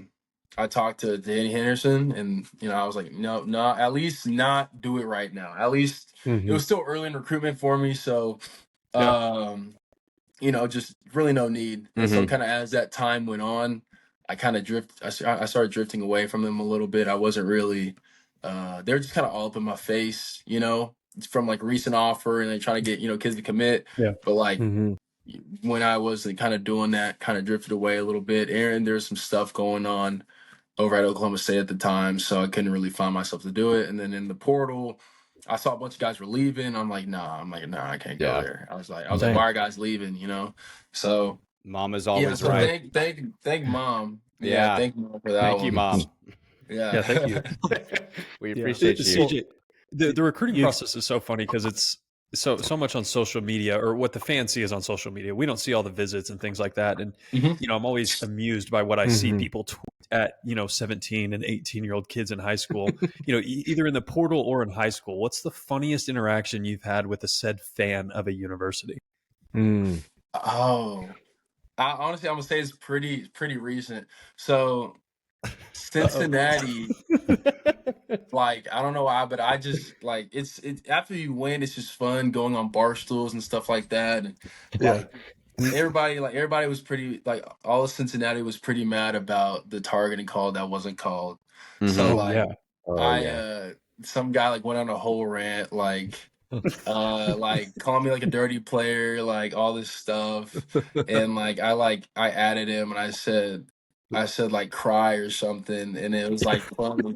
talked to Danny Henderson, and, I was like, no, at least not do it right now. At least it was still early in recruitment for me. So, just really no need. And so kind of as that time went on, I kind of I started drifting away from them a little bit. I wasn't really, they were just kind of all up in my face, from like recent offer, and they trying to get, kids to commit. Yeah. But like when I was kind of doing that, kind of drifted away a little bit. And there's some stuff going on over at Oklahoma State at the time, so I couldn't really find myself to do it. And then in the portal, I saw a bunch of guys were leaving. I'm like, nah, I can't go there. I was like, why are guys leaving? So mom is always right. Thank mom. Yeah, thank mom for that. Thank you, mom. Yeah, thank you. We appreciate you. CJ, the recruiting process is so funny because it's so much on social media, or what the fans see is on social media. We don't see all the visits and things like that. And I'm always amused by what I see people tweet at 17 and 18-year-old kids in high school, either in the portal or in high school. What's the funniest interaction you've had with a said fan of a university? Oh, honestly, I'm gonna say it's pretty recent. So Cincinnati, like I don't know why, but I just like it's after you win, it's just fun going on bar stools and stuff like that, and Yeah. like everybody was pretty like all of Cincinnati was pretty mad about the targeting call that wasn't called. So Oh like yeah. some guy like went on a whole rant like call me like a dirty player, like all this stuff. And I added him and I said like cry or something, and it was like funny.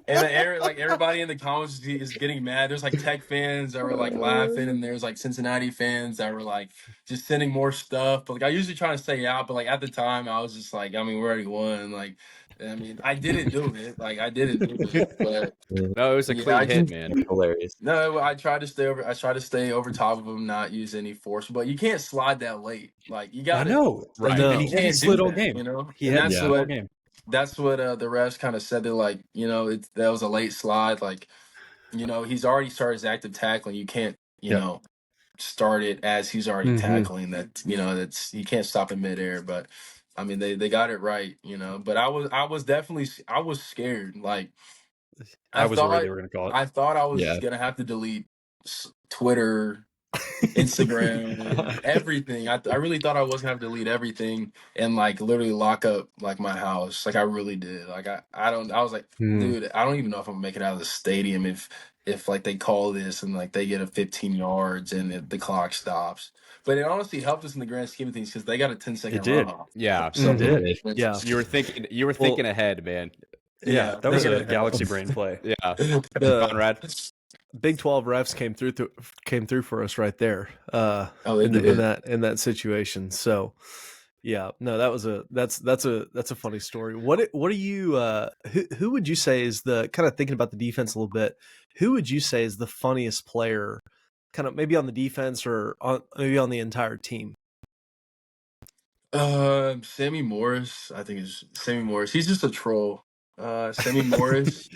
And then everybody in the comments is getting mad. There's like Tech fans that were like laughing, and there's like Cincinnati fans that were like just sending more stuff. But like I usually try to stay out, but like at the time I was just like, I mean, we already won. Like, I mean, I didn't do it. Like I didn't do it, but No, it was a yeah, clean hit, man. Hilarious. no, I tried to stay over. I tried to stay over top of him, not use any force. But you can't slide that late. Like you got I know. Right. Like, No. and he can't slid do all that, game. you know. He And had that's slid all game. that's what the refs kind of said. They're like, you know, that was a late slide. Like, you know, he's already started his active tackling. You can't, you Yep. know, start it as he's already Mhm. tackling. That you know, that's you can't stop in midair. But I mean, they got it right, you know. But I was definitely scared. Like I was worried they were going to call it. I thought I was Yeah. gonna have to delete Twitter, Instagram, everything. I really thought I was gonna have to delete everything and like literally lock up like my house. Like I really did. Like I was like, dude, I don't even know if I'm gonna make it out of the stadium if like they call this and like they get a 15 yards and the clock stops. But it honestly helped us in the grand scheme of things because they got a 10-second It did. runoff. Yeah. So It did. Yeah. You were thinking ahead, man. Yeah, that was they a got galaxy brain play. Yeah. The Conrad. Big 12 refs came through for us right there. they in did. that situation. So yeah, no, that's a funny story. What are you who would you say is the kind of thinking about the defense a little bit? Who would you say is the funniest player, kind of maybe on the defense or maybe on the entire team? Sammy Morris, I think is Sammy Morris. He's just a troll. Sammy Morris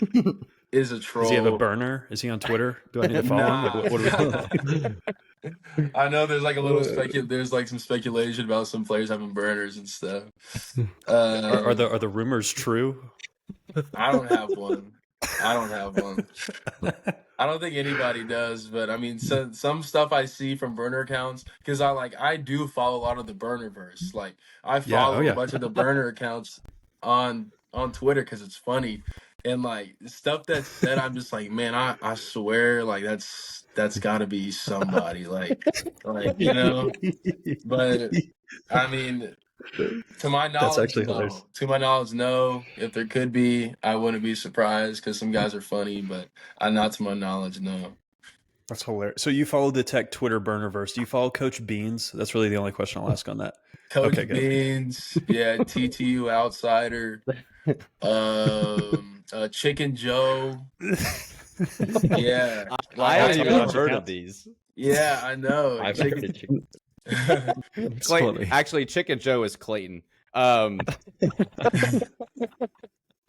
is a troll. Does he have a burner? Is he on Twitter? Do I need to follow him? Like, what are we I know there's like a little there's like some speculation about some players having burners and stuff. are the rumors true? I don't have one. I don't think anybody does, but I mean, some stuff I see from burner accounts because I do follow a lot of the burnerverse. Like I follow a bunch of the burner accounts on Twitter because it's funny, and like stuff that's said, I'm just like, man, I swear, like that's got to be somebody, like you know. But I mean, to my knowledge, actually no. hilarious. To my knowledge, no. If there could be, I wouldn't be surprised because some guys are funny, but not to my knowledge, no. That's hilarious. So you follow the Tech Twitter burnerverse. Do you follow Coach Beans? That's really the only question I'll ask on that. Coach Okay, good. Beans, yeah, TTU Outsider, Chicken Joe. Yeah. I haven't even bunch of heard of accounts. these. Yeah, I know. I've heard of Chicken. It's funny. Actually, Chicken Joe is Clayton. I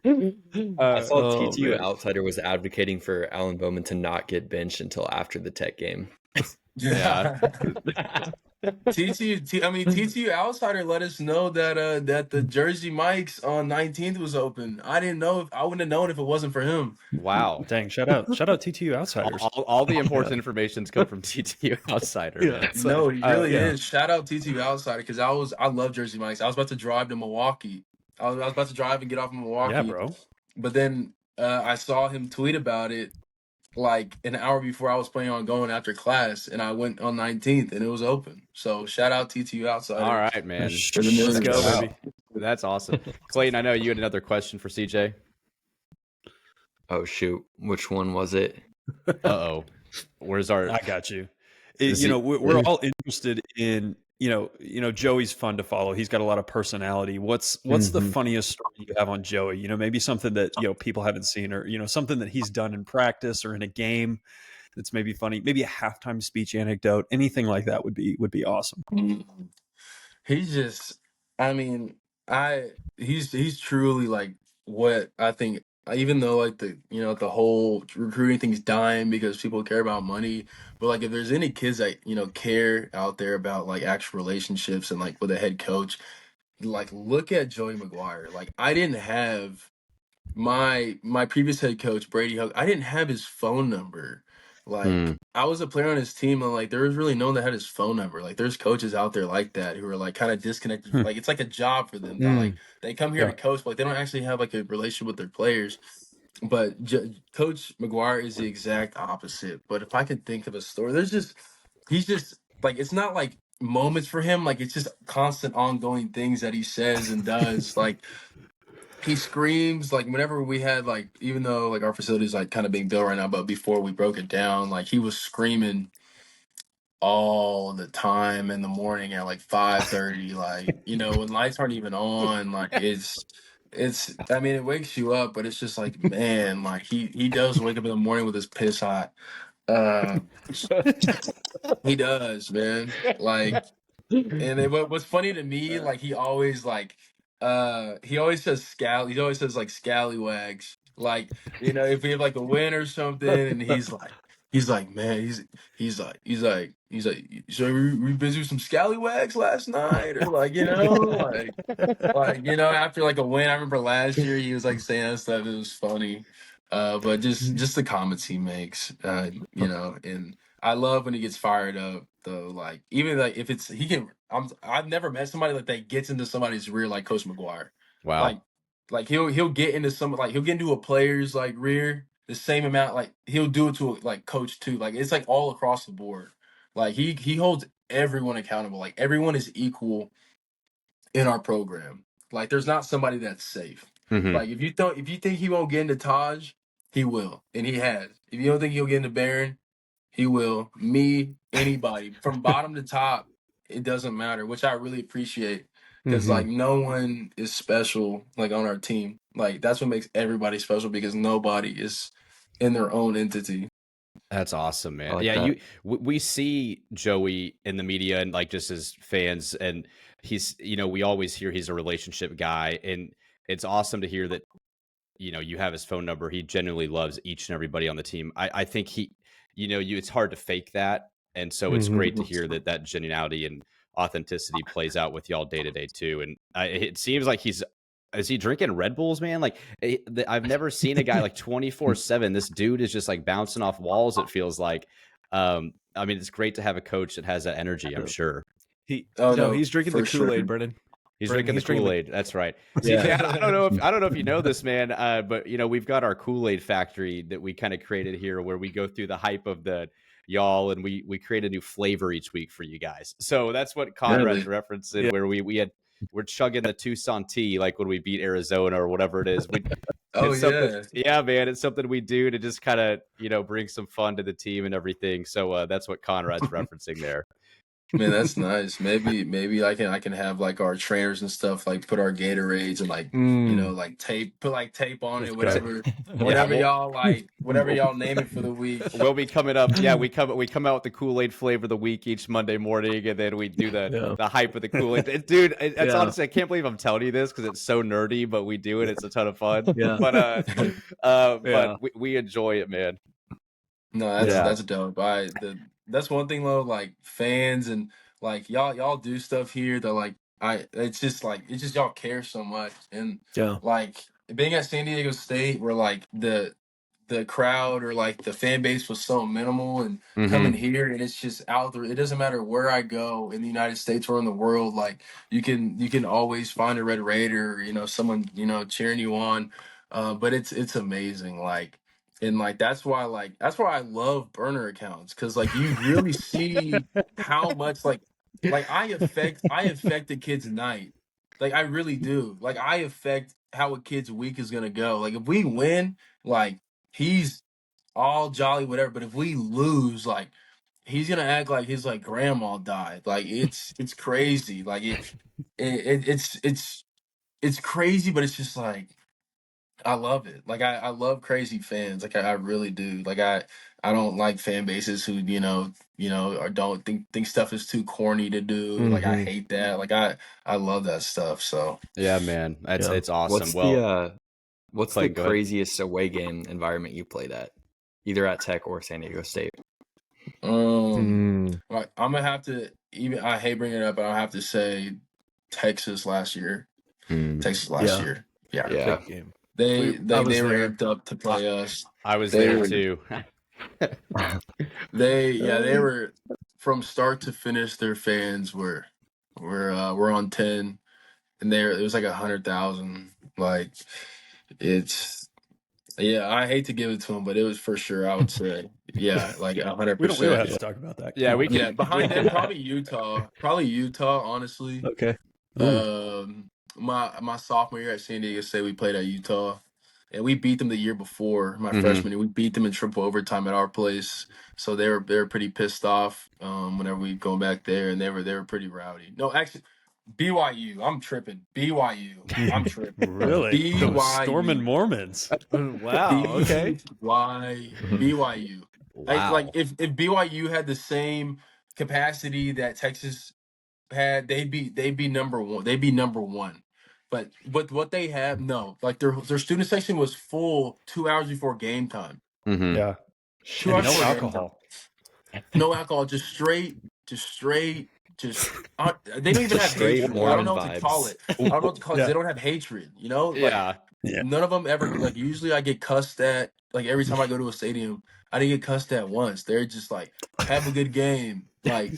saw Oh, TTU man. Outsider was advocating for Alan Bowman to not get benched until after the Tech game. Yeah. TTU Outsider let us know that the Jersey Mike's on 19th was open. I didn't know I wouldn't have known if it wasn't for him. Wow. Dang, shout out TTU Outsiders. All the important information's come from TTU Outsider. Yeah. Man. No, he really yeah. is. Shout out TTU Outsider because I love Jersey Mike's. I was about to drive to Milwaukee. I was about to drive and get off in Milwaukee. Yeah, bro. But then I saw him tweet about it like an hour before I was planning on going after class, and I went on 19th, and it was open. So shout out TTU Outsider. All right, man. For the Let's millions. go, Wow. baby. That's awesome. Clayton, I know you had another question for CJ. Oh shoot, which one was it? Uh-oh. Where's our... I got you. Is You know, it- we're all interested in, you know, Joey's fun to follow. He's got a lot of personality. What's the funniest story you have on Joey? You know, maybe something that, you know, people haven't seen, or, you know, something that he's done in practice or in a game that's maybe funny, maybe a halftime speech anecdote, anything like that would be awesome. He's just, I mean, he's truly like what I think even though like the whole recruiting thing's dying because people care about money, but like if there's any kids that care out there about like actual relationships and like with a head coach, like look at Joey Maguire. Like I didn't have my previous head coach Brady Hook. I didn't have his phone number. Like I was a player on his team, and like there was really no one that had his phone number. Like there's coaches out there like that who are like kind of disconnected. Like it's like a job for them. Like they come here Yeah. to coach, but like, they don't actually have like a relationship with their players. But Coach Maguire is the exact opposite. But if I could think of a story, he's just like it's not like moments for him. Like it's just constant, ongoing things that he says and does. Like he screams like whenever we had like even though like our facility is like kind of being built right now, but before we broke it down, like he was screaming all the time in the morning at like 5:30, like when lights aren't even on. Like it's I mean it wakes you up, but it's just like man, like he does wake up in the morning with his piss hot. Uh he does, man. Like and what's funny to me, like he always says he always says like scallywags. Like, if we have like a win or something and he's like, man, he's like, so we busy with some scallywags last night? Or like, after like a win, I remember last year he was like saying that stuff, it was funny. But just the comments he makes, and I love when he gets fired up though. Like even like if it's I've never met somebody like that gets into somebody's rear like Coach Maguire. Wow. Like he'll get into he'll get into a player's like rear the same amount. Like he'll do it to like coach too. Like it's like all across the board. Like he holds everyone accountable. Like everyone is equal in our program. Like there's not somebody that's safe. Like if you think he won't get into Taj, he will, and he has. If you don't think he'll get into Barron, he will. Me, anybody, from bottom to top, it doesn't matter, which I really appreciate. Because like no one is special like on our team. Like that's what makes everybody special because nobody is in their own entity. That's awesome, man. like Yeah, that. we see Joey in the media and like just as fans, and he's we always hear he's a relationship guy, and it's awesome to hear that you have his phone number. He genuinely loves each and everybody on the team. I think it's hard to fake that, and so it's great to hear that genuinity and authenticity plays out with y'all day to day too. And it seems like is he drinking Red Bulls, man? Like I've never seen a guy like 24/7. This dude is just like bouncing off walls. It feels like. I mean, it's great to have a coach that has that energy. I'm sure He's drinking the for Kool-Aid, sure. Brennan. he's drinking the Kool-Aid. That's right. Yeah. CJ, I don't know if you know this, man, but we've got our Kool-Aid factory that we kind of created here, where we go through the hype of the y'all, and we create a new flavor each week for you guys. So that's what Conrad's referencing, where we're chugging the Tucson tea like when we beat Arizona or whatever it is. Yeah, man, it's something we do to just kind of bring some fun to the team and everything. So that's what Conrad's referencing there. Man, that's nice. Maybe I can have like our trainers and stuff like put our Gatorades and like like put tape on it, whatever y'all name it for the week. We'll be coming up. Yeah, we come out with the Kool-Aid flavor of the week each Monday morning, and then we do the hype of the Kool-Aid. Dude, it's honestly, I can't believe I'm telling you this because it's so nerdy, but we do it. It's a ton of fun. Yeah. But we enjoy it, man. No, that's dope. That's one thing though, like fans and like y'all do stuff here that like it's just y'all care so much. And like being at San Diego State where like the crowd or like the fan base was so minimal, and coming here and it's just out there. It doesn't matter where I go in the United States or in the world, like you can always find a Red Raider, someone cheering you on. But it's amazing, like. And like that's why I love burner accounts, because like you really see how much like I affect a kid's night. Like I really do. Like I affect how a kid's week is gonna go. Like if we win, like he's all jolly, whatever. But if we lose, like he's gonna act like his like grandma died. Like it's crazy. Like it's crazy, but it's just like I love it. Like I love crazy fans. Like I really do. Like I don't like fan bases who or don't think stuff is too corny to do. Like I hate that. Like I love that stuff. So yeah, man, it's awesome. What's Clayton, the go ahead. craziest away game environment you played at, either at Tech or San Diego State? Like, I'm gonna have to I hate bringing it up, but I'll have to say Texas last year. Texas last year. Yeah. Big game. They I was were there. amped up to play us. I was They there were- too. They were from start to finish. Their fans were on 10, and it was like 100,000. Like, it's I hate to give it to them, but it was for sure. I would say like 100%. We don't have to talk about that. Yeah, we can. Yeah, behind them probably Utah. Honestly. Okay. My sophomore year at San Diego State, we played at Utah, and we beat them the year before my freshman year. We beat them in triple overtime at our place, so they were pretty pissed off. Whenever we go back there, and they were pretty rowdy. No, actually, BYU. I'm tripping. BYU. I'm tripping. Really? BYU. Those Stormin' Mormons. Wow. Okay. BYU. Wow. Like if BYU had the same capacity that Texas had, they'd be number one. They'd be number one. But what they have, no. Like their student section was full 2 hours before game time. Yeah. 2 hours No before game alcohol. time. No alcohol. Just straight. They don't even have straight hatred. I Mormon don't know what to call it. I don't know what to call it. Yeah. They don't have hatred. You know? Like, Yeah. none of them ever, like, usually I get cussed at, like, every time I go to a stadium. I didn't get cussed at once. They're just like, have a good game. Like,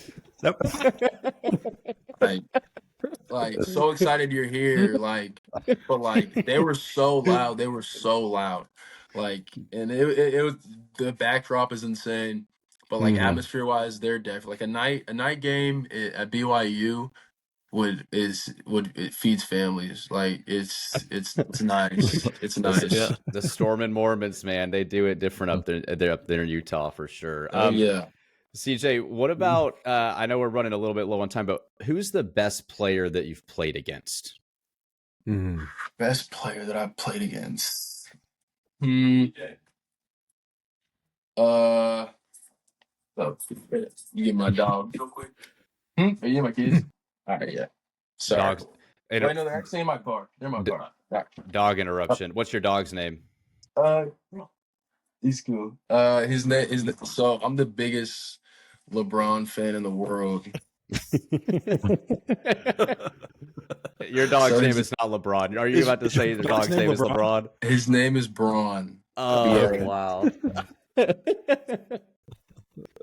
like so excited you're here. Like, but like, they were so loud. Like, and it was, the backdrop is insane. But like, atmosphere wise, they're definitely like a night game at BYU it feeds families. Like it's nice. It's nice. Yeah. The Stormin' Mormons, man, they do it different up there. They're up there in Utah for sure. Yeah. CJ, what about? I know we're running a little bit low on time, but who's the best player that you've played against? Best player that I've played against. You get my dog real quick. Are you get my kids? All right, yeah. Sorry. Dogs. Wait, no, they're actually in my car. They're in my car. All Dog interruption. What's your dog's name? right. He's cool. His name is so I'm the biggest LeBron fan in the world. Your dog's So name is- is not LeBron. Are you about to say the dog's name is LeBron? His name is Braun. Oh, Yeah. wow.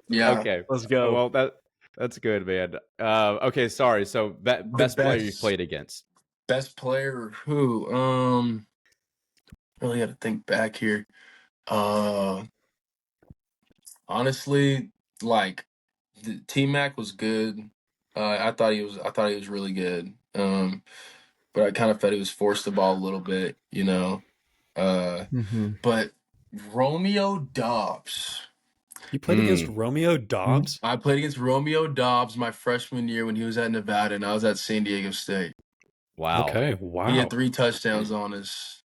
Yeah. Okay. Let's go. Well, that's good, man. Okay, sorry. So best player you've played against. Best player who? Really got to think back here. Honestly, like T-Mac was good. I thought he was really good. But I kind of felt he was forced the ball a little bit, you know. But Romeo Doss. You played against Romeo Doss? I played against Romeo Doss my freshman year when he was at Nevada and I was at San Diego State. Wow. Okay. Wow. He had 3 touchdowns on us.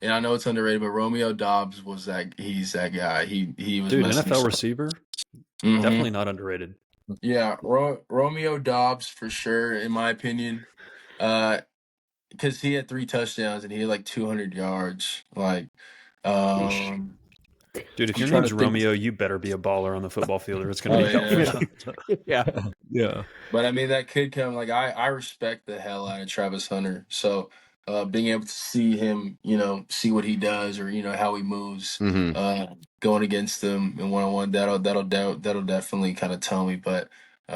And I know it's underrated, but Romeo Doss was he's that guy. He was Dude, messing NFL stuff. receiver? Mhm. Definitely not underrated. Yeah, Romeo Doss for sure, in my opinion. Because he had 3 touchdowns and he had like 200 yards. Like, Dude, if your I'm trying name's to think. Romeo, you better be a baller on the football field or it's going to be hell for you. Yeah. Yeah. But I mean, that kid come like I respect the hell out of Travis Hunter. So being able to see him, see what he does or how he moves, going against them in 1-on-1, that'll definitely kind of tell me. But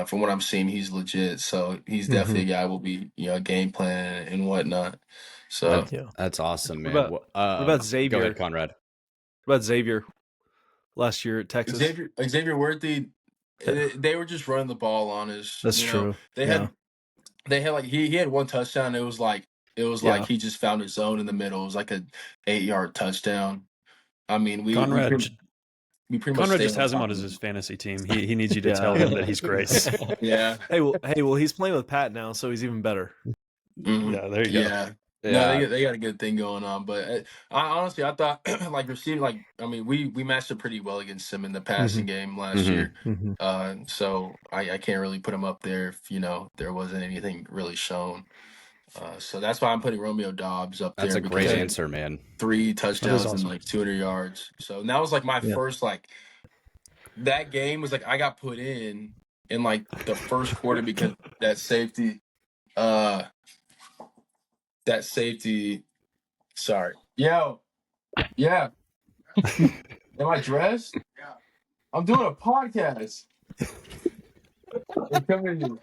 from what I'm seeing, he's legit. So he's definitely a guy will be game plan and whatnot. So That's awesome, man. What about Xavier? Go ahead, Conrad. What about Xavier last year at Texas? Xavier Worthy, they were just running the ball on us. That's true. They had like he had 1 touchdown. It was like he just found his zone in the middle. It was like a 8-yard touchdoon. I mean, Conrad pretty much Conrad just stayed has him on top of his fantasy team. He needs you to tell him that he's great. Yeah. Hey, well, he's playing with Pat now, so he's even better. Mhm. Yeah, there you go. Yeah. No, they got a good thing going on, but I thought like receiving, like I mean, we matched up pretty well against him in the passing game last year. So I can't really put him up there if there wasn't anything really shown. So that's why I'm putting Romeo Dobbs up That's there. a great because answer, man. 3 touchdowns awesome. and like 200 yards. So that was like my first that game was like I got put in like the first quarter because that safety. Sorry. Yo. Yeah. Am I dressed? Yeah. I'm doing a podcast. Come in.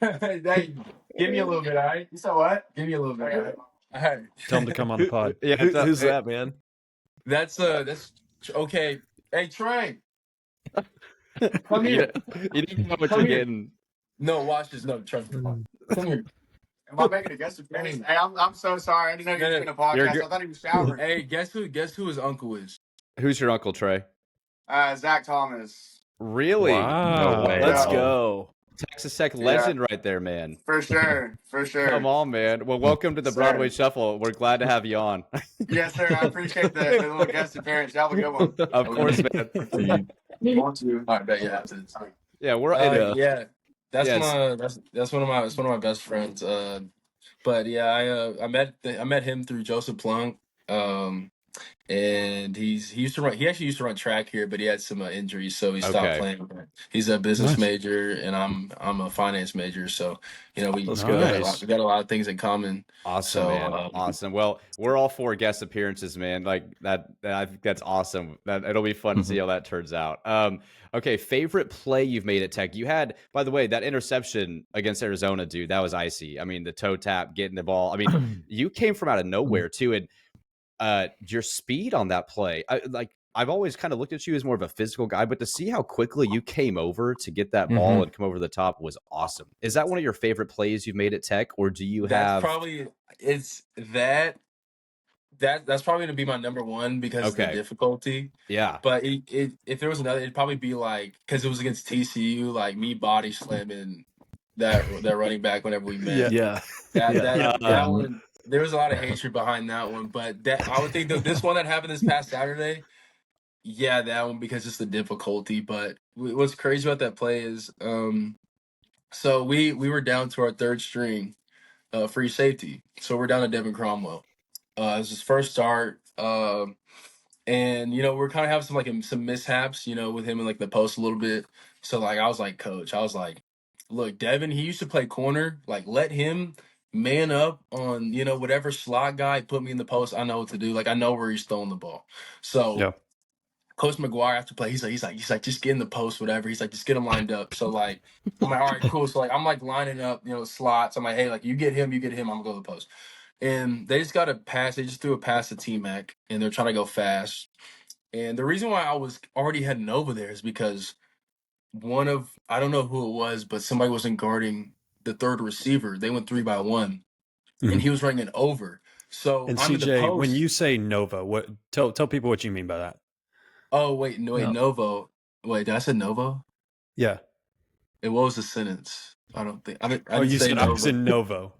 Hey, give me a little bit, all right? You said what? Give me a little bit, all right? All right. Tell him to come on the pod. Yeah, Who's that, man? That's okay. Hey, Trey. Come here. You didn't know what Come you're here. getting. No, watch this. No, Trey. Come here. Am I making a guest appearance? Hey, I'm so sorry. I didn't know you were doing a podcast. I thought he was showering. Hey, guess who his uncle is? Who's your uncle, Trey? Zach Thomas. Really? Wow. No way. Let's Yeah. go. Texas Tech legend right there, man. For sure. Come on, man. Well, welcome to the Sir. Broadway Shuffle. We're glad to have you on. Yes, sir. I appreciate the little guest appearance. Have a good one. Of course, man. Want to? All right, bet you have to. Yeah, we're Yeah, that's Yes. that's one of my best friends. But yeah, I met him through Joseph Plunk. And he actually used to run track here, but he had some injuries, so he stopped playing. He's a business Nice. major, and I'm a finance major, so we Let's got go. we got a lot of things in common. awesome, So, man. Awesome. Well, we're all for guest appearances, man. Like that I think that's awesome. It'll be fun to see how that turns out. Okay, favorite play you've made at Tech. You had, by the way, that interception against Arizona, dude, that was icy. I mean, the toe tap, getting the ball. I mean, you came from out of nowhere too, and your speed on that play, I've always kind of looked at you as more of a physical guy, but to see how quickly you came over to get that ball and come over the top was awesome. Is that one of your favorite plays you've made at Tech, or do you that's have? that's probably gonna be my number one because of the difficulty. Yeah, But if there was another, it'd probably be like because it was against TCU, like me body slamming that running back whenever we met. Yeah. That one. There was a lot of hatred behind that one, but I would think that this one that happened this past Saturday, yeah, that one because it's the difficulty. But what's crazy about that play is, so we were down to our third string, free safety. So we're down to Devin Cromwell. It was his first start, and we're kind of having some mishaps, with him in like the post a little bit. So like I was like, Coach, look, Devin, he used to play corner. Like let him man up on whatever slot guy put me in the post. I know what to do. Like I know where he's throwing the ball. So Yeah. Coach Maguire after play, he's like just get in the post, whatever. He's like just get him lined up. So like I'm like all right, cool. So like I'm like lining up, slots. I'm like hey, like you get him. I'm gonna go to the post. And they just got a pass. They just threw a pass to T-Mac, and they're trying to go fast. And the reason why I was already heading over there is because I don't know who it was, but somebody wasn't guarding the third receiver. They went 3-by-1, and he was running an over. So And I'm in the CJ, post. when you say Nova, what? Tell people what you mean by that. Oh wait, Novo. Wait, did I say Novo? Yeah. What was the sentence? I don't think. I didn't You say said Novo. I was in Novo.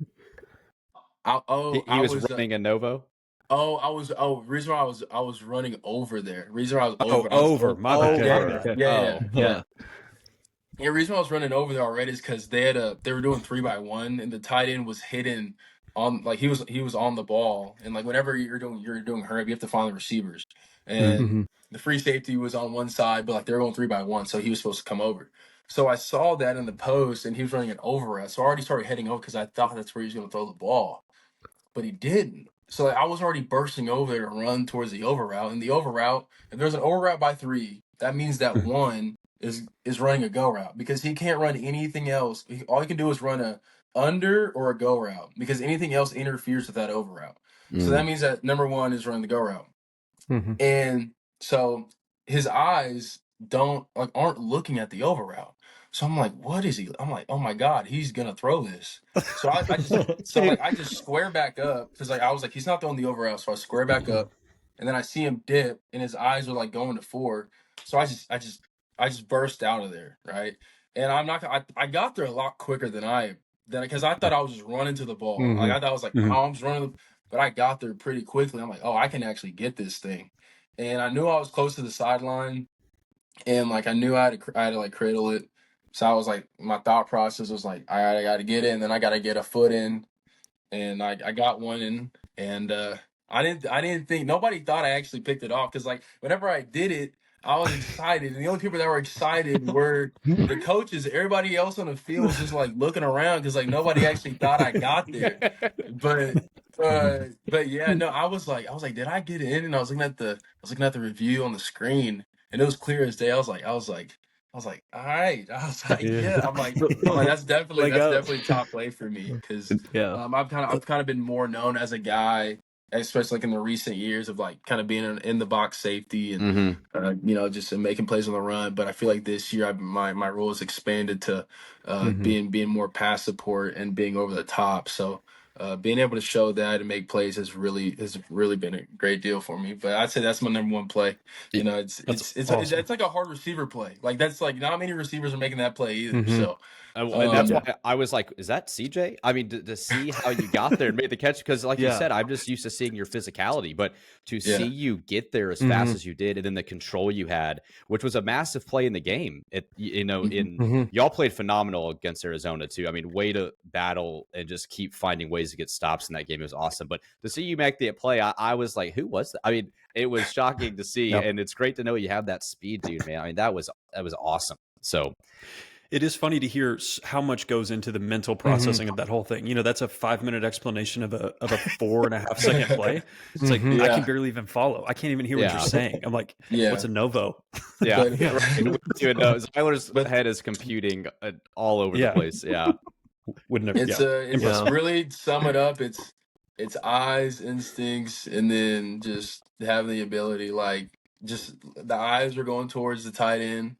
he was running a Novo. Reason why I was running over there. Reason why I was Oh, over. over. My bad. Yeah. The reason why I was running over there already is because they were doing 3-by-1, and the tight end was hidden on like he was on the ball, and like whenever you're doing hurry, you have to find the receivers, and the free safety was on one side, but like they were going 3-by-1, so he was supposed to come over. So I saw that in the post, and he was running an over route, so I already started heading over because I thought that's where he was going to throw the ball, but he didn't. So like I was already bursting over there to run towards the over route, and the over route, if there's an over route by 3, that means that one is running a go route because he can't run anything else. All he can do is run a under or a go route because anything else interferes with that over route. So that means that number 1 is running the go route. And so his eyes aren't looking at the over route. So I'm like, what is he? I'm like, oh my God, he's gonna throw this. So I just square back up because like I was like, he's not throwing the over route. So I square back up, and then I see him dip, and his eyes are like going to 4. So I just burst out of there, right? And I got there a lot quicker than because I thought I was just running to the ball. Like I thought I was like, oh, I'm just running, but I got there pretty quickly. I'm like, oh, I can actually get this thing. And I knew I was close to the sideline, and like I knew I had to like cradle it. So I was like, my thought process was like, I gotta get it, and then I gotta get a foot in. and I got one in, and I didn't think, nobody thought I actually picked it off, because like whenever I did it, I was excited, and the only people that were excited were the coaches. Everybody else on the field was just like looking around because like nobody actually thought I got there. But yeah, no, I was like, did I get in? And I was looking at the review on the screen, and it was clear as day. I was like, all right. I was like, yeah. I'm like, that's definitely top play for me, because I've kind of been more known as a guy, especially like in the recent years, of like kind of being in the box safety and just making plays on the run. But I feel like this year my role has expanded to being more pass support and being over the top. So being able to show that and make plays has really been a great deal for me. But I'd say that's my number one play. You know, it's like a hard receiver play. Like that's like not many receivers are making that play either. So. And that's why I was like, is that CJ? I mean, to see how you got there and made the catch, because like you said, I'm just used to seeing your physicality, but to see you get there as fast as you did, and then the control you had, which was a massive play in the game. Y'all played phenomenal against Arizona too. I mean, way to battle and just keep finding ways to get stops in that game. It was awesome. But to see you make the play, I was like, who was that? I mean, it was shocking to see, and it's great to know you have that speed, dude, man. I mean, that was awesome. So. It is funny to hear how much goes into the mental processing of that whole thing. You know, that's a 5-minute explanation of a 4.5 second play. It's like, I can barely even follow. I can't even hear what you're saying. I'm like, what's a Novo? Yeah. Right. Zyler's head is computing all over the place. Yeah. It's really sum it up. It's eyes, instincts, and then just having the ability, like just the eyes were going towards the tight end.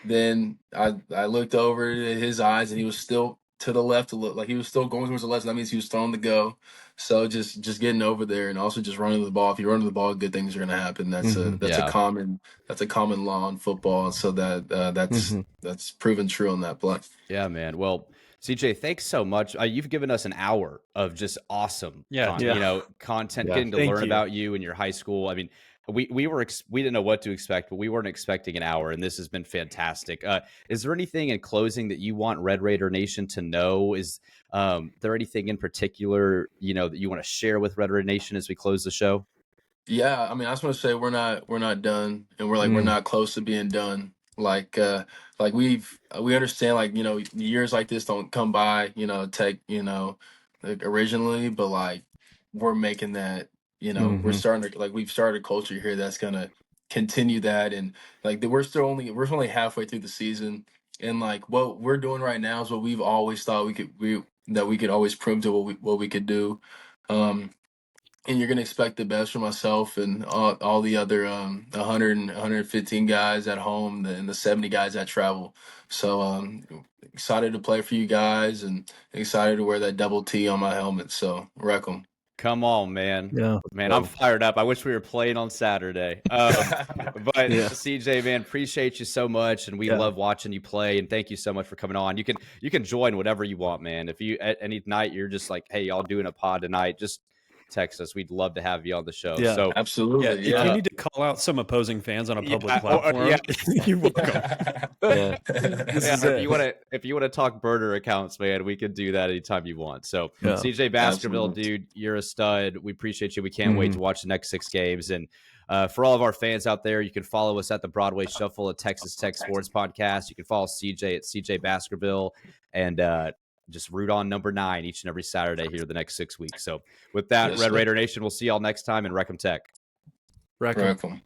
Then I looked over at his eyes, and he was still to the left, like he was still going towards the left. That means he was throwing the go. So just getting over there, and also just running the ball. If you run the ball, good things are going to happen. That's a common law in football. So that's proven true on that play. Yeah, man. Well, CJ, thanks so much. You've given us an hour of just awesome content, getting to learn about you and your high school. I mean, we didn't know what to expect, but we weren't expecting an hour, and this has been fantastic. Is there anything in closing that you want Red Raider Nation to know? Is there anything in particular, that you want to share with Red Raider Nation as we close the show? Yeah, I mean, I just want to say we're not done, and we're not close to being done. Like we understand, like, years like this don't come by, take, like originally, but like we're making that, we're starting to, like, we've started a culture here that's gonna continue that, and like we're only halfway through the season, and like what we're doing right now is what we've always thought we could always prove to what we could do. And you're gonna expect the best from myself and all the other 100 and 115 guys at home, and the 70 guys that travel. So excited to play for you guys, and excited to wear that double T on my helmet. So wreck 'em. Come on, man. Yeah, man, I'm fired up. I wish we were playing on Saturday. But CJ, man, appreciate you so much, and we love watching you play. And thank you so much for coming on. You can join whatever you want, man. If you at any night you're just like, hey, y'all doing a pod tonight, just text us. We'd love to have you on the show. Yeah, so absolutely. If you need to call out some opposing fans on a public platform, you're welcome. If you want to talk burner accounts, man, we can do that anytime you want. So CJ Baskerville, dude, you're a stud. We appreciate you. We can't wait to watch the next 6 games. And for all of our fans out there, you can follow us at the Broadway Shuffle, a Texas Tech Sports Podcast. You can follow CJ at CJ Baskerville, and just root on number 9 each and every Saturday here the next 6 weeks. So with that, Red Raider Nation, we'll see y'all next time, and Wreck 'em Tech. Wreck 'em.